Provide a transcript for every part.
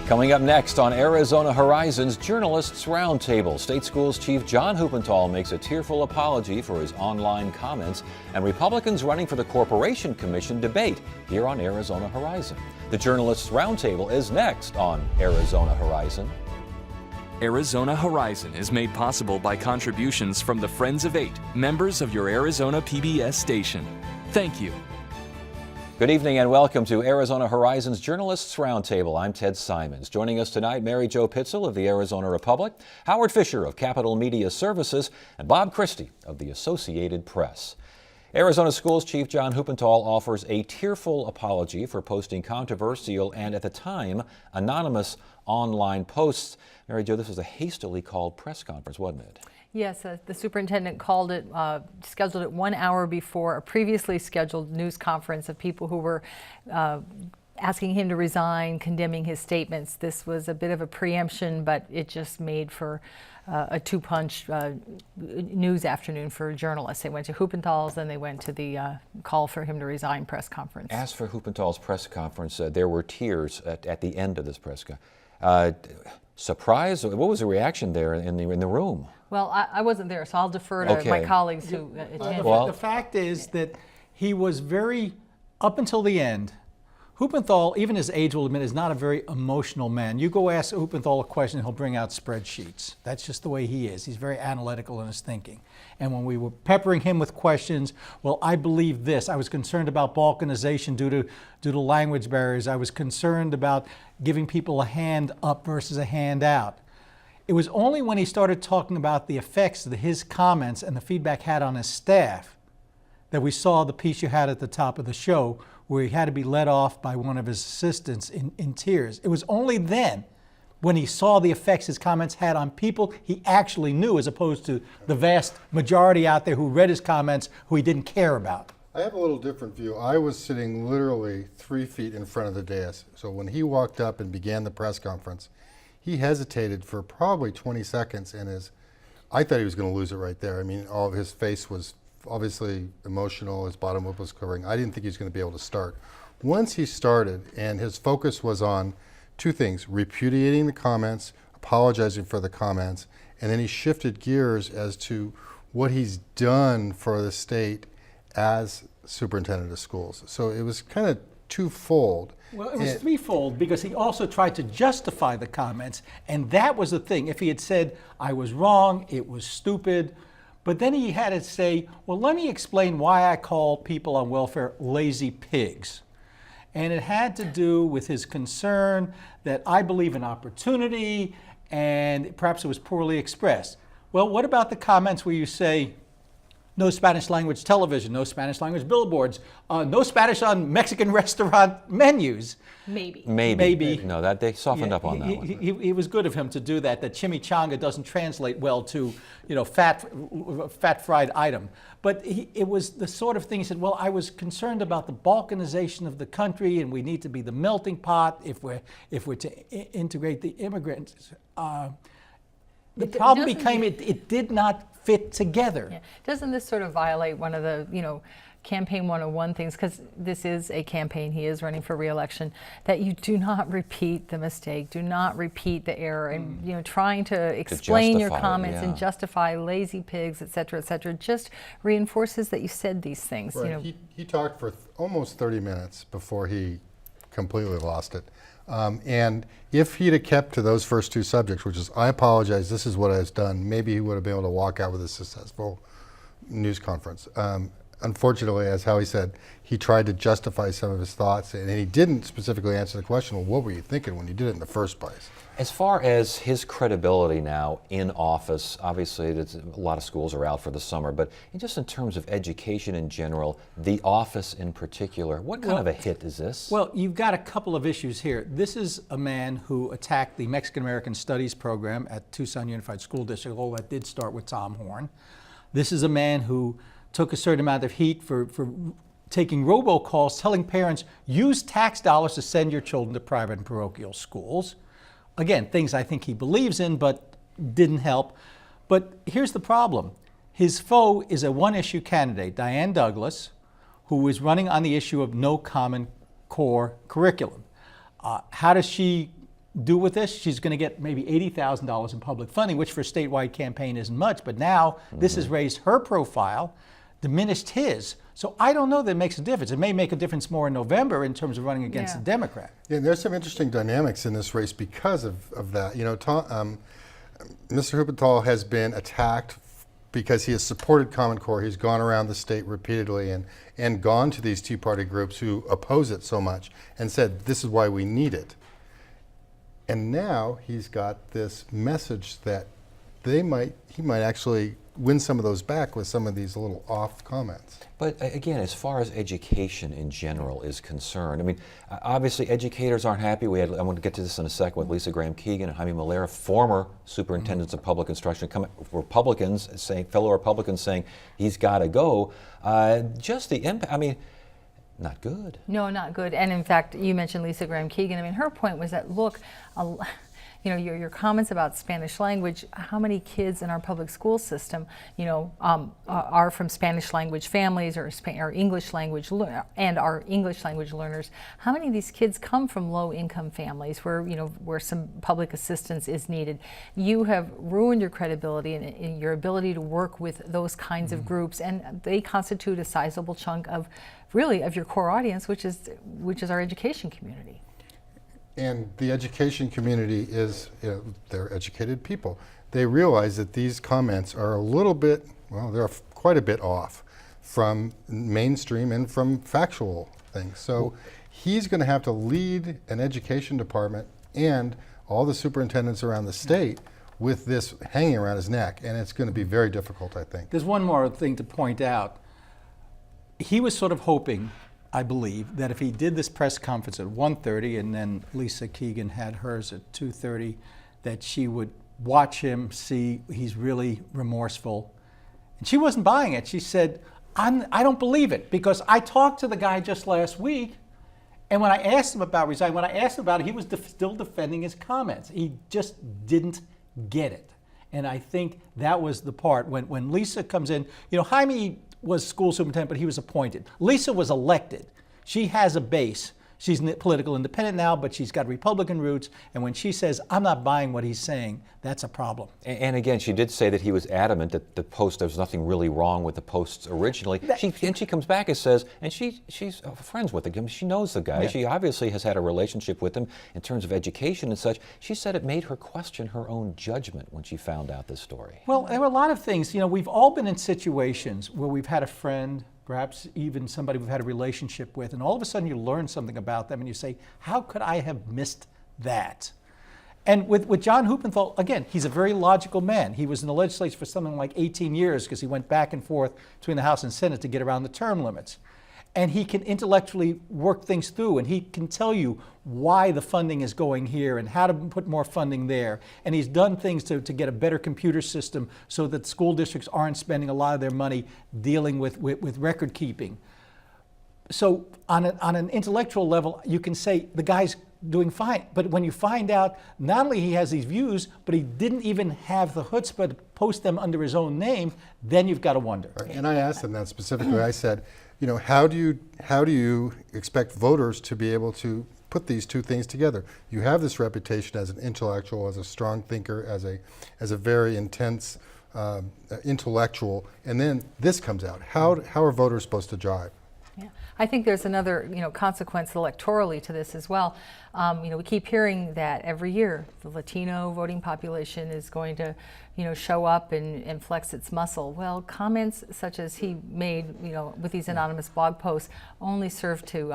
Coming up next on Arizona Horizons Journalists Roundtable, State Schools Chief John Huppenthal makes a tearful apology for his online comments, and Republicans running for the Corporation Commission debate here on Arizona Horizon. The Journalists Roundtable is next on Arizona Horizon. Arizona Horizon is made possible by contributions from the Friends of Eight, members of your Arizona PBS station. Thank you. Good evening and welcome to Arizona Horizon's Journalists Roundtable. I'm Ted Simons. Joining us tonight, Mary Jo Pitzel of the Arizona Republic, Howard Fisher of Capital Media Services, and Bob Christie of the Associated Press. Arizona Schools Chief John Huppenthal offers a tearful apology for posting controversial and, at the time, anonymous online posts. Mary Jo, this was a hastily called press conference, wasn't it? Yes, the superintendent called it, scheduled it 1 hour before a previously scheduled news conference of people who were asking him to resign, condemning his statements. This was a bit of a preemption, but it just made for a two-punch news afternoon for journalists. They went to Huppenthal's and they went to the call for him to resign press conference. As for Huppenthal's press conference, there were tears at the end of this press conference. Surprise? What was the reaction there in the room? Well, I wasn't there, so I'll defer to my colleagues who attended. The fact is that he was very, up until the end, Huppenthal, even his age will admit, is not a very emotional man. You go ask Huppenthal a question, he'll bring out spreadsheets. That's just the way he is. He's very analytical in his thinking. And when we were peppering him with questions, well, I believe this. I was concerned about balkanization due to language barriers. I was concerned about giving people a hand up versus a hand out. It was only when he started talking about the effects that his comments and the feedback had on his staff that we saw the piece you had at the top of the show where he had to be led off by one of his assistants in tears. It was only then when he saw the effects his comments had on people he actually knew, as opposed to the vast majority out there who read his comments who he didn't care about. I have a little different view. I was sitting literally 3 feet in front of the dais. So when he walked up and began the press conference, he hesitated for probably 20 seconds and I thought he was going to lose it right there. I mean, all of his face was obviously emotional, his bottom lip was quivering. I didn't think he was going to be able to start. Once he started, and his focus was on two things: repudiating the comments, apologizing for the comments, and then he shifted gears as to what he's done for the state as superintendent of schools. So it was kind of twofold. Well, it was threefold, because he also tried to justify the comments, and that was the thing. If he had said, I was wrong, it was stupid, but then he had to say, well, let me explain why I call people on welfare lazy pigs. And it had to do with his concern that I believe in opportunity, and perhaps it was poorly expressed. Well, what about the comments where you say, no Spanish language television, no Spanish language billboards, no Spanish on Mexican restaurant menus? Maybe. No, that they softened up on that one. It was good of him to do that. That chimichanga doesn't translate well to, fat fried item. But it was the sort of thing he said, well, I was concerned about the balkanization of the country, and we need to be the melting pot if we're to integrate the immigrants. The problem became it did not fit together. Yeah. Doesn't this sort of violate one of the, campaign 101 things, because this is a campaign, he is running for re-election, that you do not repeat the mistake, do not repeat the error, and trying to explain your comments and justify lazy pigs, et cetera, just reinforces that you said these things. Right. He talked for almost 30 minutes before he completely lost it. And if he'd have kept to those first two subjects, which is, I apologize, this is what I've done, maybe he would have been able to walk out with a successful news conference. Unfortunately, as Howie said, he tried to justify some of his thoughts, and he didn't specifically answer the question, well, what were you thinking when you did it in the first place? As far as his credibility now in office, obviously a lot of schools are out for the summer, but just in terms of education in general, the office in particular, what kind of a hit is this? Well, you've got a couple of issues here. This is a man who attacked the Mexican American Studies program at Tucson Unified School District, although that did start with Tom Horn. This is a man who took a certain amount of heat for taking robocalls, telling parents, use tax dollars to send your children to private and parochial schools. Again, things I think he believes in, but didn't help. But here's the problem. His foe is a one-issue candidate, Diane Douglas, who is running on the issue of no Common Core curriculum. How does she do with this? She's going to get maybe $80,000 in public funding, which for a statewide campaign isn't much, but now this has raised her profile, diminished his. So I don't know that it makes a difference. It may make a difference more in November in terms of running against Yeah. a Democrat. Yeah, there's some interesting dynamics in this race because of that. You know, Mr. Huppenthal has been attacked because he has supported Common Core. He's gone around the state repeatedly and gone to these Tea Party groups who oppose it so much and said, this is why we need it. And now he's got this message that he might actually win some of those back with some of these little off comments. But again, as far as education in general is concerned, I mean, obviously educators aren't happy. I want to get to this in a second with Lisa Graham Keegan and Jaime Molera, former superintendents of public instruction, fellow Republicans saying he's got to go. Just the impact, I mean, not good. No, not good. And in fact, you mentioned Lisa Graham Keegan. I mean, her point was that, look, you know, your comments about Spanish language, how many kids in our public school system, you know, are from Spanish language families or English language and are English language learners? How many of these kids come from low income families where, you know, where some public assistance is needed? You have ruined your credibility and your ability to work with those kinds of groups, and they constitute a sizable chunk of really of your core audience, which is our education community. And the education community is, you know, they're educated people. They realize that these comments are a little bit, well, they're quite a bit off from mainstream and from factual things. So he's going to have to lead an education department and all the superintendents around the state with this hanging around his neck, and it's going to be very difficult, I think. There's one more thing to point out. He was sort of hoping, I believe, that if he did this press conference at 1:30 and then Lisa Keegan had hers at 2:30, that she would watch him, see he's really remorseful. And she wasn't buying it. She said, I don't believe it, because I talked to the guy just last week, and when I asked him about resigning, when I asked him about it, he was still defending his comments. He just didn't get it. And I think that was the part. When Lisa comes in, you know, Jaime was school superintendent, but he was appointed. Lisa was elected. She has a base. She's political independent now, but she's got Republican roots. And when she says, I'm not buying what he's saying, that's a problem. And again, she did say that he was adamant that the post, there was nothing really wrong with the posts originally. She comes back and says, and she's friends with him. She knows the guy. Yeah. She obviously has had a relationship with him in terms of education and such. She said it made her question her own judgment when she found out this story. Well, there were a lot of things. You know, we've all been in situations where we've had a friend, perhaps even somebody we've had a relationship with, and all of a sudden you learn something about them and you say, how could I have missed that? And with John Huppenthal, again, he's a very logical man. He was in the legislature for something like 18 years because he went back and forth between the House and Senate to get around the term limits. And he can intellectually work things through, and he can tell you why the funding is going here and how to put more funding there. And he's done things to get a better computer system so that school districts aren't spending a lot of their money dealing with record keeping. So on an intellectual level, you can say the guy's doing fine. But when you find out not only he has these views, but he didn't even have the chutzpah to post them under his own name, then you've got to wonder. And I asked him that specifically. I said, you know, how do you expect voters to be able to put these two things together? You have this reputation as an intellectual, as a strong thinker, as a very intense intellectual, and then this comes out. How are voters supposed to jive? Yeah, I think there's another, you know, consequence electorally to this as well. You know, we keep hearing that every year the Latino voting population is going to, you know, show up and flex its muscle. Well, comments such as he made, you know, with these anonymous blog posts only serve to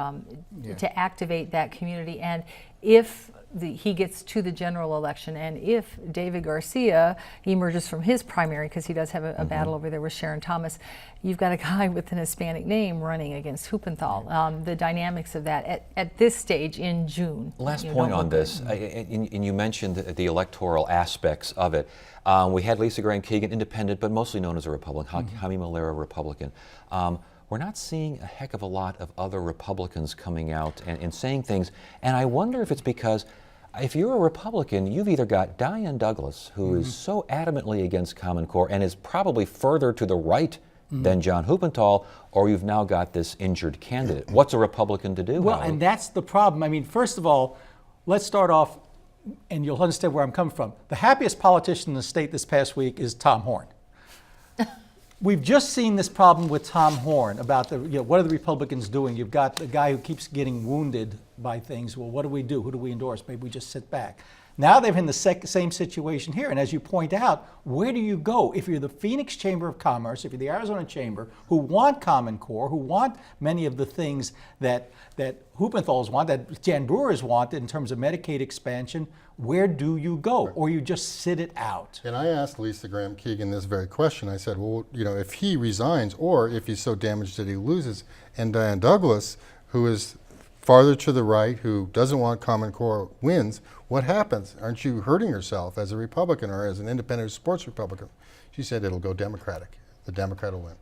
activate that community. And if he gets to the general election, and if David Garcia emerges from his primary, because he does have a battle over there with Sharon Thomas, you've got a guy with an Hispanic name running against Huppenthal. The dynamics of that at this stage in June. Last point on this, and you mentioned the electoral aspects of it. We had Lisa Graham Keegan, independent, but mostly known as a Republican, Jaime Molera, Republican. We're not seeing a heck of a lot of other Republicans coming out and saying things, and I wonder if it's because if you're a Republican, you've either got Diane Douglas, who is so adamantly against Common Core and is probably further to the right than John Huppenthal, or you've now got this injured candidate. What's a Republican to do? Well, Howard? and that's the problem. I mean, first of all, let's start off. and you'll understand where I'm coming from. The happiest politician in the state this past week is Tom Horn. We've just seen this problem with Tom Horn about what are the Republicans doing? You've got the guy who keeps getting wounded by things. Well, what do we do? Who do we endorse? Maybe we just sit back. Now they're in the same situation here. And as you point out, where do you go? If you're the Phoenix Chamber of Commerce, if you're the Arizona Chamber, who want Common Core, who want many of the things that Hupenthal's want, that Jan Brewer's want in terms of Medicaid expansion, where do you go? Or you just sit it out? And I asked Lisa Graham Keegan this very question. I said, well, if he resigns or if he's so damaged that he loses, and Diane Douglas, who is farther to the right, who doesn't want Common Core, wins, what happens? Aren't you hurting yourself as a Republican or as an independent who supports Republican? She said it'll go Democratic. The Democrat will win.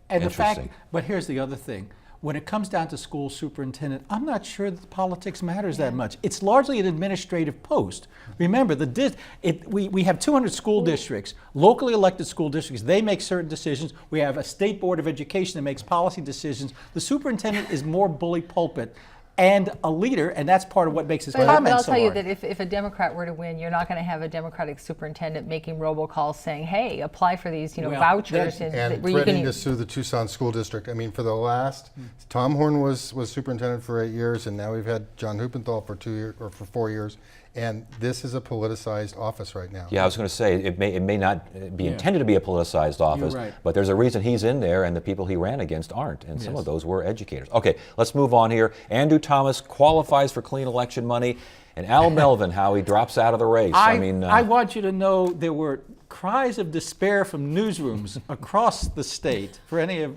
And the fact, Interesting. but here's the other thing. When it comes down to school superintendent, I'm not sure that politics matters that much. It's largely an administrative post. Remember, we have 200 school districts, locally elected school districts. They make certain decisions. We have a state board of education that makes policy decisions. The superintendent is more bully pulpit and a leader, and that's part of what makes his But comments I'll so tell you hard. that if a Democrat were to win, you're not going to have a Democratic superintendent making robocalls saying, "Hey, apply for these, Well, vouchers," And where you threatening can. to sue the Tucson School District. I mean, for the last, Tom Horn was superintendent for 8 years, and now we've had John Hupenthal for 2 years or for 4 years. And this is a politicized office right now. Yeah, I was going to say it may not be intended to be a politicized office, right. but there's a reason he's in there, and the people he ran against aren't, and some Yes. of those were educators. Okay, let's move on here. Andrew Thomas qualifies for clean election money, and Al Melvin, how he drops out of the race. I want you to know there were cries of despair from newsrooms across the state for any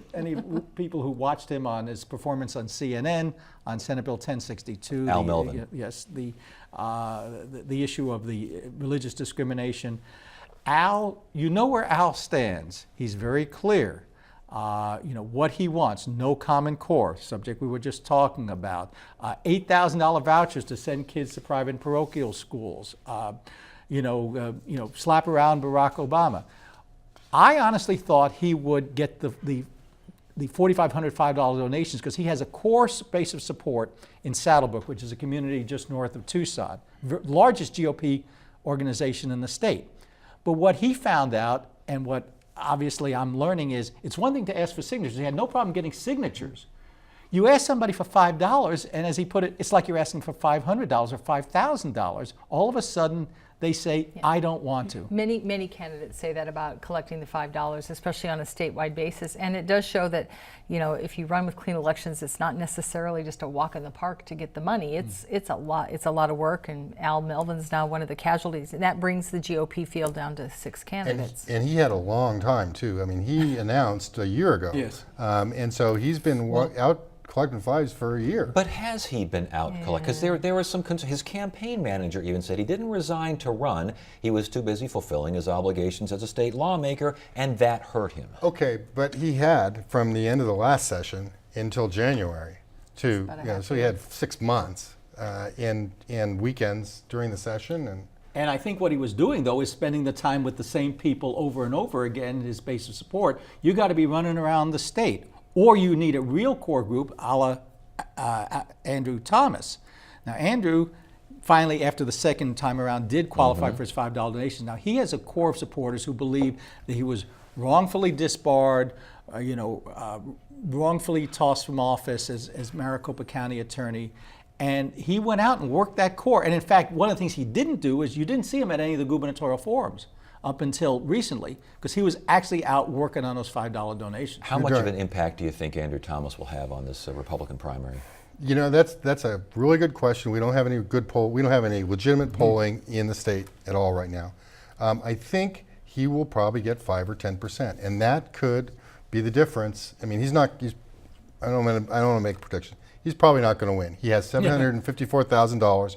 people who watched him on his performance on CNN, on Senate Bill 1062. Al Melvin. Yes, the issue of the religious discrimination. Al, you know where Al stands. He's very clear. What he wants, no Common Core, subject we were just talking about, $8,000 vouchers to send kids to private and parochial schools, slap around Barack Obama. I honestly thought he would get the $4,500 $5 donations because he has a core base of support in Saddlebrook, which is a community just north of Tucson, largest GOP organization in the state. But what he found out, and what obviously I'm learning, is it's one thing to ask for signatures. He had no problem getting signatures. You ask somebody for $5, and as he put it, it's like you're asking for $500 or $5,000. All of a sudden, they say, I don't want to. Many candidates say that about collecting the $5, especially on a statewide basis. And it does show that, if you run with clean elections, it's not necessarily just a walk in the park to get the money. It's a lot of work, and Al Melvin's now one of the casualties. And that brings the GOP field down to 6 candidates. And he had a long time, too. I mean, he announced a year ago. Yes. And so he's been out collecting fives for a year. But has he been out collecting? Because there was some concern. His campaign manager even said he didn't resign to run. He was too busy fulfilling his obligations as a state lawmaker, and that hurt him. Okay, but he had from the end of the last session until January to, so he had 6 months in weekends during the session. And I think what he was doing, though, is spending the time with the same people over and over again, his base of support. You got to be running around the state. Or you need a real core group, a la Andrew Thomas. Now, Andrew, finally, after the second time around, did qualify for his $5 donation. Now, he has a core of supporters who believe that he was wrongfully disbarred, wrongfully tossed from office as Maricopa County attorney. And he went out and worked that core. And in fact, one of the things he didn't do is you didn't see him at any of the gubernatorial forums up until recently, because he was actually out working on those $5 donations. How much of an impact do you think Andrew Thomas will have on this Republican primary? That's a really good question. We don't have any good poll. We don't have any legitimate polling in the state at all right now. I think he will probably get 5 or 10%, and that could be the difference. I mean, I don't want to make a prediction. He's probably not going to win. He has $754,000.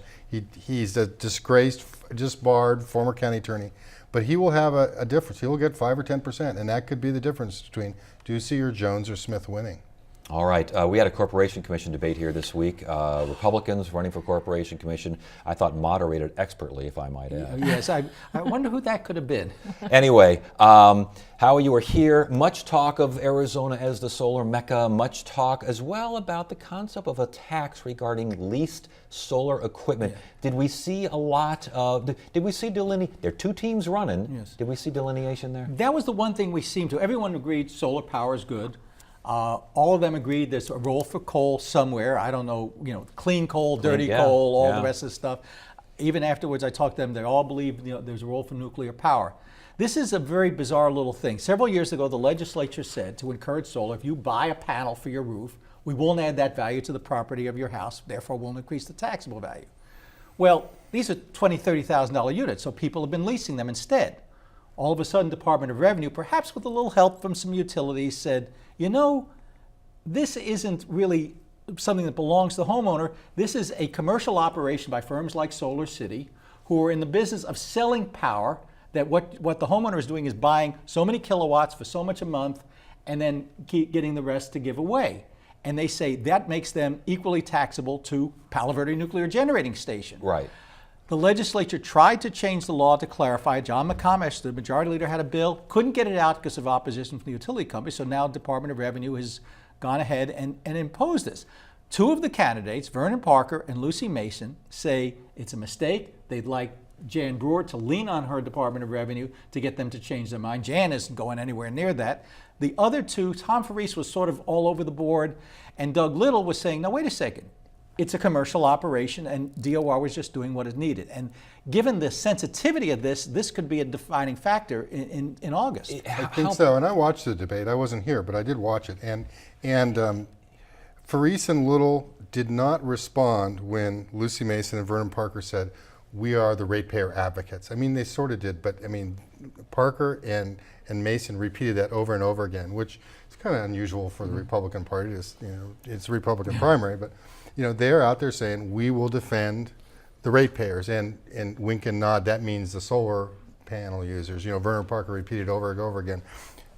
He's a disgraced, disbarred former county attorney. But he will have a difference. He will get 5 or 10%, and that could be the difference between Ducey or Jones or Smith winning. All right, we had a Corporation Commission debate here this week. Republicans running for Corporation Commission, I thought moderated expertly, if I might add. Yes, I wonder who that could have been. Anyway, Howie, you were here. Much talk of Arizona as the solar mecca, much talk as well about the concept of a tax regarding leased solar equipment. Did we see a lot of, did we see delineation? There are two teams running. Yes. Did we see delineation there? That was the one thing we seemed to. Everyone agreed solar power is good. All of them agreed there's a role for coal somewhere. I don't know, clean coal, dirty yeah, coal, all yeah. the rest of the stuff. Even afterwards, I talked to them. They all believe there's a role for nuclear power. This is a very bizarre little thing. Several years ago, the legislature said to encourage solar, if you buy a panel for your roof, we won't add that value to the property of your house, therefore won't increase the taxable value. Well, these are $20,000, $30,000 units, so people have been leasing them instead. All of a sudden, Department of Revenue, perhaps with a little help from some utilities, said, this isn't really something that belongs to the homeowner. This is a commercial operation by firms like Solar City, who are in the business of selling power, that what the homeowner is doing is buying so many kilowatts for so much a month and then keep getting the rest to give away. And they say that makes them equally taxable to Palo Verde Nuclear Generating Station. Right. The legislature tried to change the law to clarify. John McComish, the majority leader, had a bill, couldn't get it out because of opposition from the utility company, so now Department of Revenue has gone ahead and imposed this. Two of the candidates, Vernon Parker and Lucy Mason, say it's a mistake. They'd like Jan Brewer to lean on her Department of Revenue to get them to change their mind. Jan isn't going anywhere near that. The other two, Tom Farese was sort of all over the board, and Doug Little was saying, no, wait a second. It's a commercial operation, and DOR was just doing what is needed. And given the sensitivity of this could be a defining factor in August. I think so, and I watched the debate. I wasn't here, but I did watch it. And Farese and Little did not respond when Lucy Mason and Vernon Parker said, we are the ratepayer advocates. I mean, they sort of did, but I mean, Parker and Mason repeated that over and over again, which is kind of unusual for the Republican Party. It's a Republican primary, but they're out there saying we will defend the ratepayers, and wink and nod. That means the solar panel users. Vernon Parker repeated over and over again,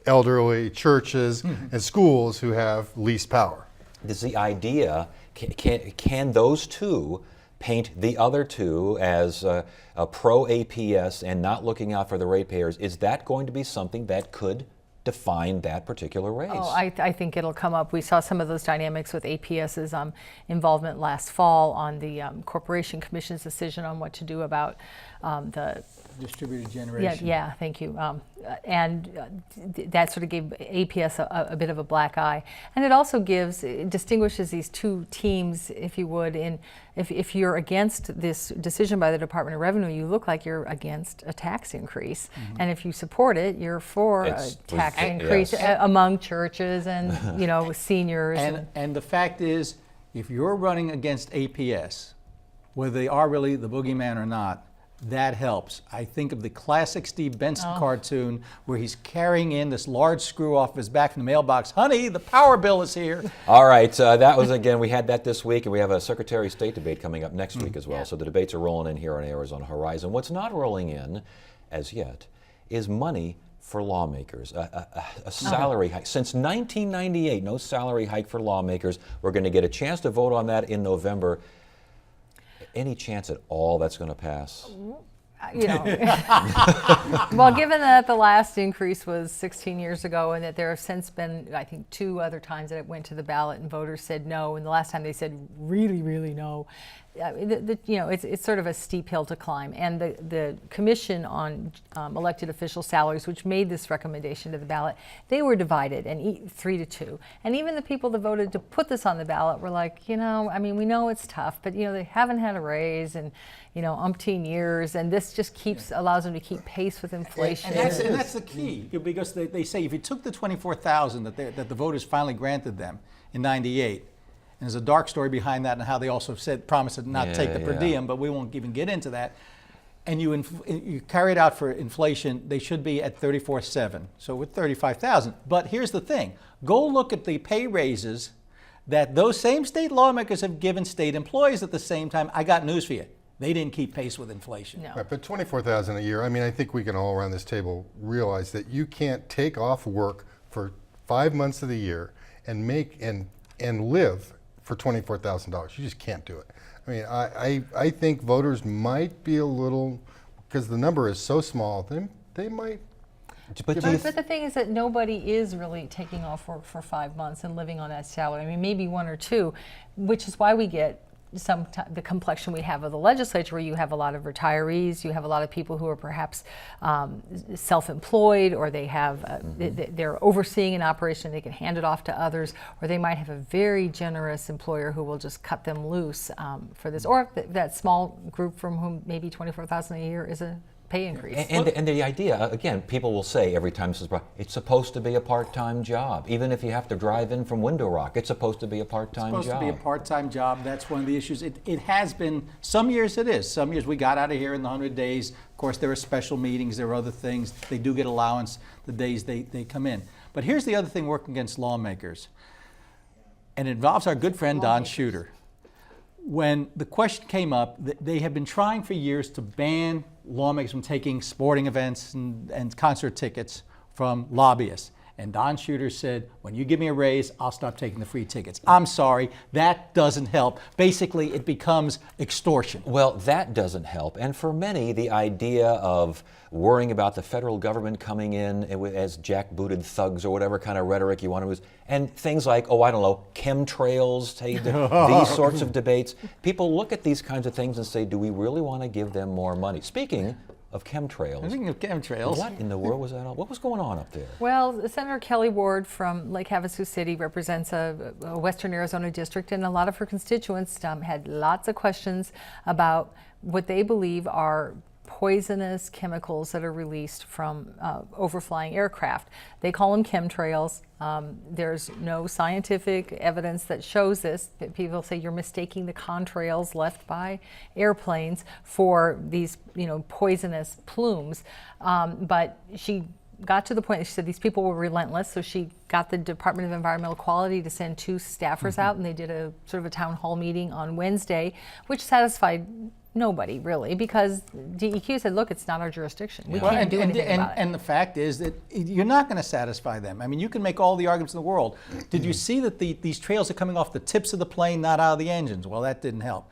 elderly, churches, and schools who have leased power. Is the idea, can those two paint the other two as a pro-APS and not looking out for the ratepayers? Is that going to be something that could define that particular race? Oh, I think it'll come up. We saw some of those dynamics with APS's involvement last fall on the Corporation Commission's decision on what to do about the Distributed generation. Yeah, thank you. That sort of gave APS a bit of a black eye. And it distinguishes these two teams, if you would, if you're against this decision by the Department of Revenue, you look like you're against a tax increase. Mm-hmm. And if you support it, you're for a tax increase among churches and, seniors. And the fact is, if you're running against APS, whether they are really the boogeyman or not, that helps. I think of the classic Steve Benson cartoon where he's carrying in this large screw off his back from the mailbox. Honey, the power bill is here. All right, that was, again, we had that this week, and we have a Secretary of State debate coming up next week as well. So the debates are rolling in here on Arizona Horizon. What's not rolling in as yet is money for lawmakers, a salary hike. Since 1998, no salary hike for lawmakers. We're going to get a chance to vote on that in November. Any chance at all that's going to pass? Well, given that the last increase was 16 years ago and that there have since been, I think, 2 other times that it went to the ballot and voters said no, and the last time they said really, really no, it's sort of a steep hill to climb. And the Commission on Elected Official Salaries, which made this recommendation to the ballot, they were divided, and 3-2. And even the people that voted to put this on the ballot were like, we know it's tough, but they haven't had a raise in umpteen years, and this just allows them to keep pace with inflation. And that's the key, because they say if you took the $24,000 that the voters finally granted them in '98. And there's a dark story behind that and how they also promised to not take the per diem, but we won't even get into that. And you carry it out for inflation, they should be at $34,700, so with $35,000. But here's the thing, go look at the pay raises that those same state lawmakers have given state employees at the same time. I got news for you. They didn't keep pace with inflation. No. Right, but $24,000 a year, I think we can all around this table realize that you can't take off work for 5 months of the year and and live for $24,000. You just can't do it. I mean, I think voters might be a little, because the number is so small, they might. But do you But the thing is that nobody is really taking off work for 5 months and living on that salary. I mean, maybe one or two, which is why we get the complexion we have of the legislature, where you have a lot of retirees, you have a lot of people who are perhaps self-employed, or they have they're overseeing an operation, they can hand it off to others, or they might have a very generous employer who will just cut them loose for this, or that small group from whom maybe $24,000 a year is a pay increase. And the idea, again, people will say every time this is brought, it's supposed to be a part-time job. Even if you have to drive in from Window Rock, it's supposed to be a part-time job. It's supposed to be a part-time job. That's one of the issues. It has been, some years it is. Some years we got out of here in the 100 days. Of course, there are special meetings, there are other things. They do get allowance the days they come in. But here's the other thing working against lawmakers. And it involves our good friend Don Shooter. When the question came up, they have been trying for years to ban lawmakers from taking sporting events and concert tickets from lobbyists. And Don Shooter said, when you give me a raise, I'll stop taking the free tickets. I'm sorry, that doesn't help. Basically, it becomes extortion. Well, that doesn't help. And for many, the idea of worrying about the federal government coming in as jackbooted thugs or whatever kind of rhetoric you want to use, and things like, oh, I don't know, chemtrails, these sorts of debates. People look at these kinds of things and say, do we really want to give them more money? Speaking of chemtrails. Speaking of chemtrails. What in the world was that all? What was going on up there? Well, Senator Kelly Ward from Lake Havasu City represents a Western Arizona district, and a lot of her constituents had lots of questions about what they believe are poisonous chemicals that are released from overflying aircraft. They call them chemtrails. There's no scientific evidence that shows this. People say you're mistaking the contrails left by airplanes for these, poisonous plumes. But she got to the point that she said these people were relentless, so she got the Department of Environmental Quality to send 2 staffers out, and they did a sort of a town hall meeting on Wednesday, which satisfied nobody really, because DEQ said, look, it's not our jurisdiction. We can't do anything about it. And the fact is that you're not going to satisfy them. I mean, you can make all the arguments in the world. Did you see that these trails are coming off the tips of the plane, not out of the engines? Well, that didn't help.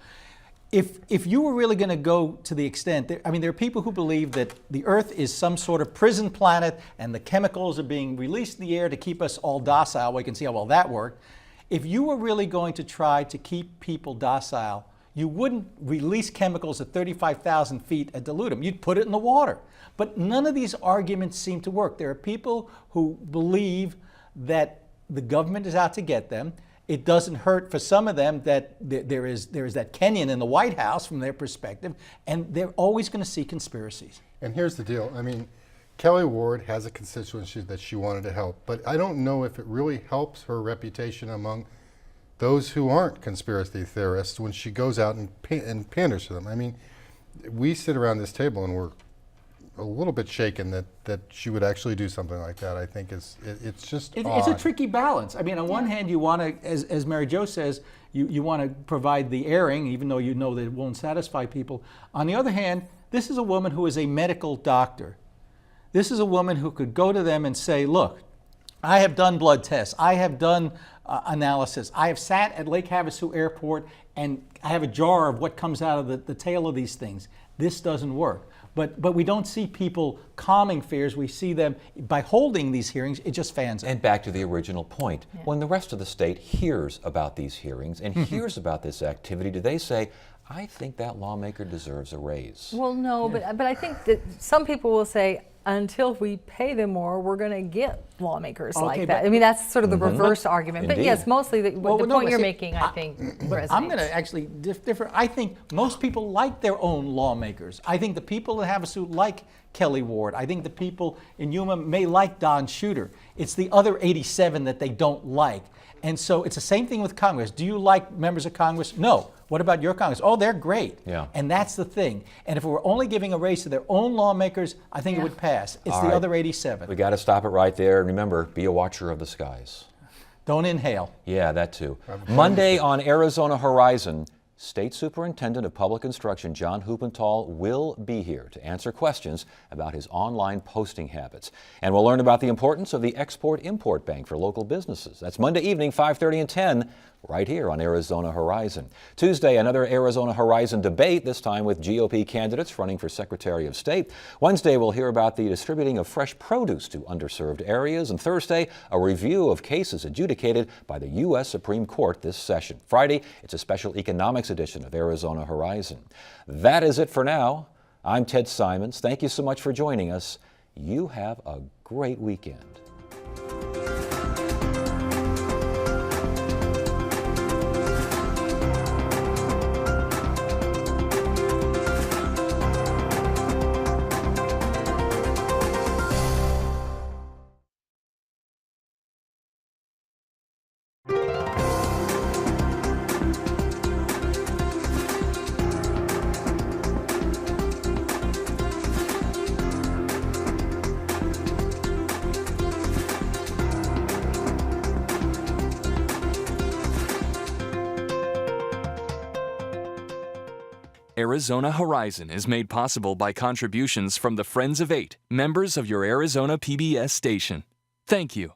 If you were really going to go to the extent, there are people who believe that the Earth is some sort of prison planet and the chemicals are being released in the air to keep us all docile. We can see how well that worked. If you were really going to try to keep people docile, you wouldn't release chemicals at 35,000 feet and dilute them. You'd put it in the water. But none of these arguments seem to work. There are people who believe that the government is out to get them. It doesn't hurt for some of them that there is that Kenyan in the White House from their perspective, and they're always going to see conspiracies. And here's the deal. I mean, Kelly Ward has a constituency that she wanted to help, but I don't know if it really helps her reputation among those who aren't conspiracy theorists when she goes out and panders to them. I mean, we sit around this table and we're a little bit shaken that she would actually do something like that. I think it's just odd. It's a tricky balance. I mean, on one hand, you want to, as Mary Jo says, you want to provide the airing, even though you know that it won't satisfy people. On the other hand, this is a woman who is a medical doctor. This is a woman who could go to them and say, look, I have done blood tests. I have done analysis. I have sat at Lake Havasu Airport and I have a jar of what comes out of the tail of these things. This doesn't work. But we don't see people calming fears. We see them, by holding these hearings, it just fans them. And back to the original point, when the rest of the state hears about these hearings and hears about this activity, do they say, I think that lawmaker deserves a raise? Well, no, but I think that some people will say, until we pay them more, we're going to get lawmakers like that. I mean, that's sort of the reverse argument. But Indeed. yes, mostly the point you're making, I think, resonates. I'm going to actually differ. I think most people like their own lawmakers. I think the people in Havasu like Kelly Ward. I think the people in Yuma may like Don Shooter. It's the other 87 that they don't like. And so it's the same thing with Congress. Do you like members of Congress? No. What about your Congress? Oh, they're great. Yeah. And that's the thing. And if we were only giving a raise to their own lawmakers, I think it would pass. It's All the right. other 87. We got to stop it right there. And remember, be a watcher of the skies. Don't inhale. Yeah, that too. Monday on Arizona Horizon, State Superintendent of Public Instruction John Huppenthal will be here to answer questions about his online posting habits. And we'll learn about the importance of the Export-Import Bank for local businesses. That's Monday evening, 5:30 and 10, right here on Arizona Horizon. Tuesday, another Arizona Horizon debate, this time with GOP candidates running for Secretary of State. Wednesday, we'll hear about the distributing of fresh produce to underserved areas. And Thursday, a review of cases adjudicated by the U.S. Supreme Court this session. Friday, it's a special economics edition of Arizona Horizon. That is it for now. I'm Ted Simons. Thank you so much for joining us. You have a great weekend. Arizona Horizon is made possible by contributions from the Friends of 8, members of your Arizona PBS station. Thank you.